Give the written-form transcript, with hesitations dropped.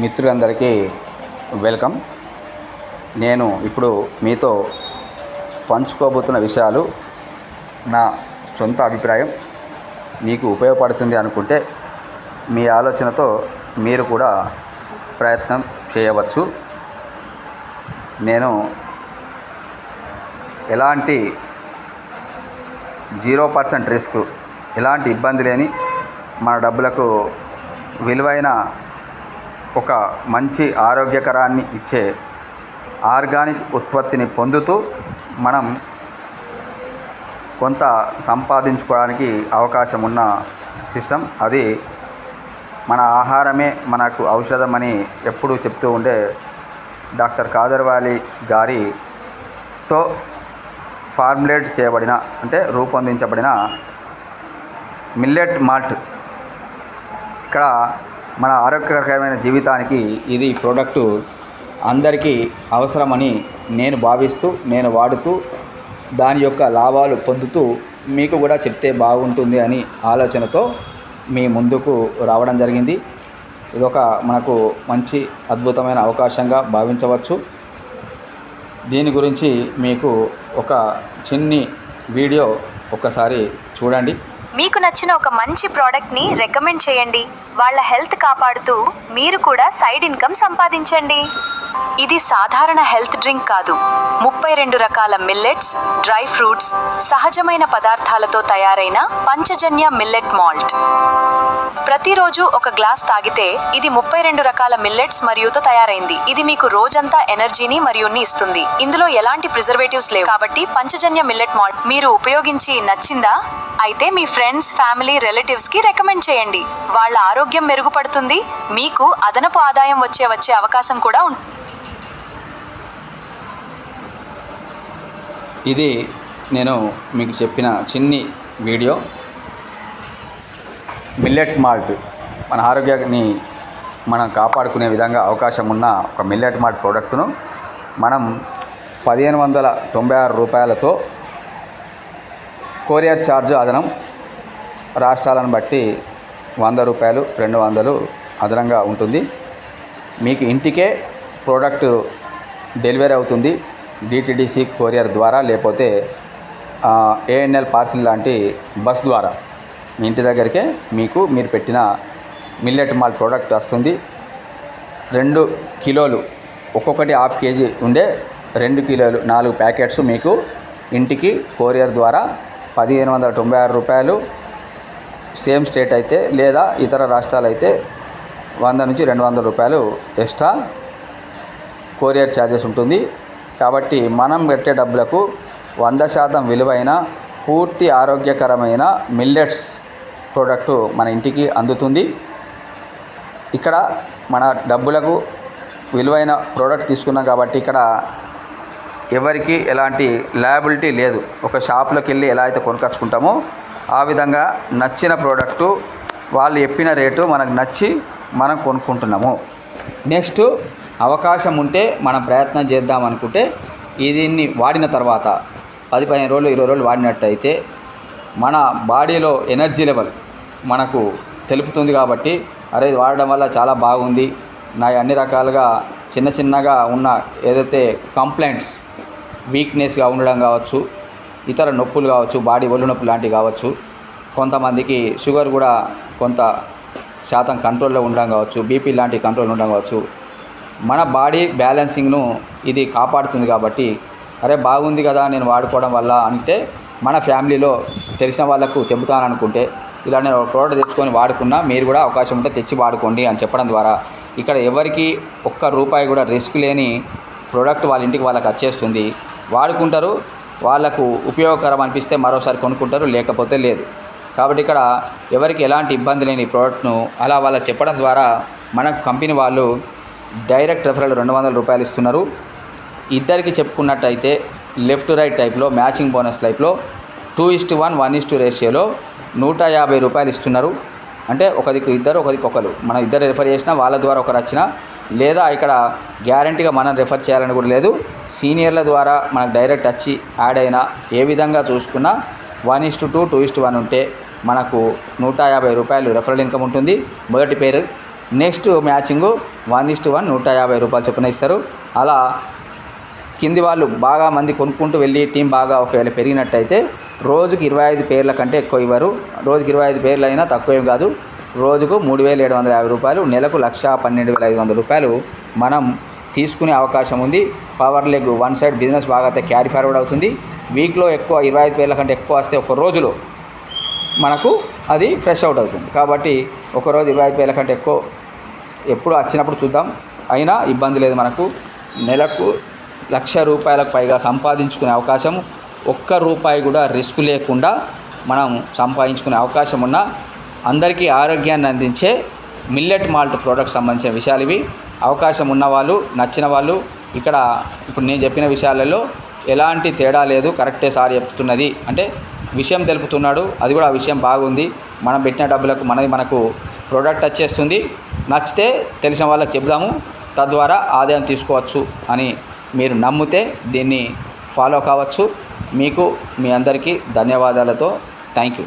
మిత్రులందరికీ వెల్కమ్. నేను ఇప్పుడు మీతో పంచుకోబోతున్న విషయాలు నా సొంత అభిప్రాయం. మీకు ఉపయోగపడుతుంది అనుకుంటే మీ ఆలోచనతో మీరు కూడా ప్రయత్నం చేయవచ్చు. నేను ఎలాంటి 0% రిస్క్, ఎలాంటి ఇబ్బంది లేని మన డబ్బులకు విలువైన ఒక మంచి ఆరోగ్యకరాన్ని ఇచ్చే ఆర్గానిక్ ఉత్పత్తిని పొందుతూ మనం కొంత సంపాదించుకోవడానికి అవకాశం ఉన్న సిస్టమ్. అది మన ఆహారమే మనకు ఔషధమని ఎప్పుడూ చెప్తూ ఉండే డాక్టర్ కాదర్వాలి గారితో ఫార్ములేట్ చేయబడిన, అంటే రూపొందించబడిన మిల్లెట్ మాల్ట్. ఇక్కడ మన ఆరోగ్యకరమైన జీవితానికి ఇది ప్రోడక్టు అందరికీ అవసరమని నేను భావిస్తూ, నేను వాడుతూ దాని యొక్క లాభాలు పొందుతూ మీకు కూడా చెప్తే బాగుంటుంది అని ఆలోచనతో మీ ముందుకు రావడం జరిగింది. ఇదొక మనకు మంచి అద్భుతమైన అవకాశంగా భావించవచ్చు. దీని గురించి మీకు ఒక చిన్ని వీడియో ఒక్కసారి చూడండి. మీకు నచ్చిన ఒక మంచి ప్రోడక్ట్ని రికమెండ్ చేయండి. వాళ్ళ హెల్త్ కాపాడుతూ మీరు కూడా సైడ్ ఇన్కమ్ సంపాదించండి. ఇది సాధారణ హెల్త్ డ్రింక్ కాదు. 32 రకాల మిల్లెట్స్, డ్రై ఫ్రూట్స్, సహజమైన పదార్థాలతో తయారైన పంచజన్య మిల్లెట్ మాల్ట్. ప్రతిరోజు ఒక గ్లాస్ తాగితే ఇది 32 రకాల మిల్లెట్స్ మరియుతో తయారైంది. ఇది మీకు రోజంతా ఎనర్జీని మరియు ఇస్తుంది. ఇందులో ఎలాంటి ప్రిజర్వేటివ్స్ లేవు కాబట్టి పంచజన్య మిల్లెట్ మాల్ట్ మీరు ఉపయోగించి నచ్చిందా? అయితే మీ ఫ్రెండ్స్, ఫ్యామిలీ, రిలేటివ్స్ కి రికమెండ్ చేయండి. వాళ్ళ ఆరోగ్యం మెరుగుపడుతుంది, మీకు అదనపు ఆదాయం వచ్చే అవకాశం కూడా ఉంటుంది. ఇది నేను మీకు చెప్పిన చిన్ని వీడియో. మిల్లెట్ మాల్ట్ మన ఆరోగ్యాన్ని మనం కాపాడుకునే విధంగా అవకాశం ఉన్న ఒక మిల్లెట్ మాల్ట్ ప్రోడక్ట్ను మనం 1596 రూపాయలతో, కొరియర్ ఛార్జ్ అదనం, రాష్ట్రాలను బట్టి 100 రూపాయలు, 200 అదనంగా ఉంటుంది. మీకు ఇంటికే ప్రోడక్ట్ డెలివరీ అవుతుంది డిటిడిసి కొరియర్ ద్వారా, లేకపోతే ఏఎన్ఎల్ పార్సిల్ లాంటి బస్ ద్వారా మీ ఇంటి దగ్గరికే మీరు పెట్టిన మిల్లెట్ మాల్ట్ ప్రోడక్ట్ వస్తుంది. 2 కిలోలు, ఒక్కొక్కటి 1/2 కేజీ ఉండే 2 కిలోలు 4 ప్యాకెట్స్ మీకు ఇంటికి కొరియర్ ద్వారా 1596 రూపాయలు. సేమ్ స్టేట్ అయితే లేదా ఇతర రాష్ట్రాలు అయితే 100 నుంచి 200 రూపాయలు ఎక్స్ట్రా కొరియర్ ఛార్జెస్ ఉంటుంది. కాబట్టి మనం పెట్టే డబ్బులకు 100% విలువైన పూర్తి ఆరోగ్యకరమైన మిల్లెట్స్ ప్రోడక్టు మన ఇంటికి అందుతుంది. ఇక్కడ మన డబ్బులకు విలువైన ప్రోడక్ట్ తీసుకున్నాం కాబట్టి ఇక్కడ ఎవరికి ఎలాంటి లయబిలిటీ లేదు. ఒక షాప్లోకి వెళ్ళి ఎలా అయితే కొనుక్కొచ్చుకుంటామో ఆ విధంగా నచ్చిన ప్రోడక్టు వాళ్ళు చెప్పిన రేటు మనకు నచ్చి మనం కొనుక్కుంటున్నాము. నెక్స్ట్ అవకాశం ఉంటే మనం ప్రయత్నం చేద్దాం అనుకుంటే దీన్ని వాడిన తర్వాత 10-15 రోజులు, 20 రోజులు వాడినట్టయితే మన బాడీలో ఎనర్జీ లెవెల్ మనకు తెలుపుతుంది. కాబట్టి అరే ఇది వాడడం వల్ల చాలా బాగుంది, నా అన్ని రకాలుగా చిన్నగా ఉన్న ఏదైతే కంప్లైంట్స్, వీక్నెస్గా ఉండడం కావచ్చు, ఇతర నొప్పులు కావచ్చు, ఒళ్ళు నొప్పులు లాంటివి కావచ్చు, కొంతమందికి షుగర్ కూడా కొంత శాతం కంట్రోల్లో ఉండడం కావచ్చు, బీపీ లాంటి కంట్రోల్ ఉండడం కావచ్చు, మన బాడీ బ్యాలెన్సింగ్ను ఇది కాపాడుతుంది. కాబట్టి అరే బాగుంది కదా నేను వాడుకోవడం వల్ల అంటే మన ఫ్యామిలీలో తెలిసిన వాళ్ళకు చెబుతాననుకుంటే ఇలా నేను ఒక ప్రోడక్ట్ తెచ్చుకొని వాడుకున్నా, మీరు కూడా అవకాశం ఉంటే తెచ్చి వాడుకోండి అని చెప్పడం ద్వారా ఇక్కడ ఎవరికి ₹1 కూడా రిస్క్ లేని ప్రోడక్ట్ వాళ్ళ ఇంటికి వాళ్ళకి వచ్చేస్తుంది. వాడుకుంటారు, వాళ్ళకు ఉపయోగకరం అనిపిస్తే మరోసారి కొనుక్కుంటారు, లేకపోతే లేదు. కాబట్టి ఇక్కడ ఎవరికి ఎలాంటి ఇబ్బంది లేని ప్రోడక్ట్ను అలా వాళ్ళకి చెప్పడం ద్వారా మనకు కంపెనీ వాళ్ళు డైరెక్ట్ రెఫరల్ ₹200 ఇస్తున్నారు. ఇద్దరికి చెప్పుకున్నట్టయితే లెఫ్ట్ రైట్ టైప్లో మ్యాచింగ్ బోనస్ టైప్లో 2:1, 1:2 రేషియోలో ₹150 ఇస్తున్నారు. అంటే ఒకరికి ఇద్దరు, ఒకరికి ఒకరు, మనం ఇద్దరు రెఫర్ చేసినా వాళ్ళ ద్వారా ఒకరు వచ్చినా, లేదా ఇక్కడ గ్యారంటీగా మనం రెఫర్ చేయాలని కూడా లేదు. సీనియర్ల ద్వారా మనకు డైరెక్ట్ వచ్చి యాడ్ అయినా ఏ విధంగా చూసుకున్నా 1:2, 2:1 ఉంటే మనకు ₹150 రెఫరల్ ఇన్కమ్ ఉంటుంది. మొదటి పేరు నెక్స్ట్ మ్యాచింగు 1:1 150 రూపాయలు చొప్పున ఇస్తారు. అలా కింది వాళ్ళు బాగా మంది కొనుక్కుంటూ వెళ్ళి టీం బాగా ఒకవేళ పెరిగినట్టయితే రోజుకి 25 పేర్ల కంటే ఎక్కువ ఇవ్వరు. రోజుకి 25 పేర్లు అయినా తక్కువేం కాదు. రోజుకు 3,750 రూపాయలు, నెలకు 1,12,500 రూపాయలు మనం తీసుకునే అవకాశం ఉంది. Power leg one side business బాగా అయితే క్యారీ ఫార్వర్డ్ అవుతుంది. వీక్లో ఎక్కువ 25 పేర్ల కంటే ఎక్కువ వస్తే ఒక రోజులో మనకు అది ఫ్రెష్ అవుట్ అవుతుంది. కాబట్టి ఒకరోజు 25 పేర్ల కంటే ఎక్కువ ఎప్పుడు వచ్చినప్పుడు చూద్దాం. అయినా ఇబ్బంది లేదు. మనకు నెలకు 1,00,000 రూపాయలకు పైగా సంపాదించుకునే అవకాశం, ఒక్క రూపాయి కూడా రిస్క్ లేకుండా మనం సంపాదించుకునే అవకాశం ఉన్న అందరికీ ఆరోగ్యాన్ని అందించే మిల్లెట్ మాల్ట్ ప్రోడక్ట్ సంబంధించిన విషయాలు ఇవి. అవకాశం ఉన్నవాళ్ళు, నచ్చిన వాళ్ళు ఇక్కడ ఇప్పుడు నేను చెప్పిన విషయాలలో ఎలాంటి తేడా లేదు. కరెక్టే సార్ చెప్తున్నది అంటే విషయం తెలుపుతున్నాడు. అది కూడా ఆ విషయం బాగుంది. మనం పెట్టిన డబ్బులకు మనకు ప్రోడక్ట్ వచ్చేస్తుంది. నచ్చితే తెలిసిన వాళ్ళకి చెప్దాము, తద్వారా ఆదాయం తీసుకోవచ్చు అని మీరు నమ్మితే దీన్ని ఫాలో కావచ్చు. మీకు మీ అందరికీ ధన్యవాదాలతో థ్యాంక్ యూ.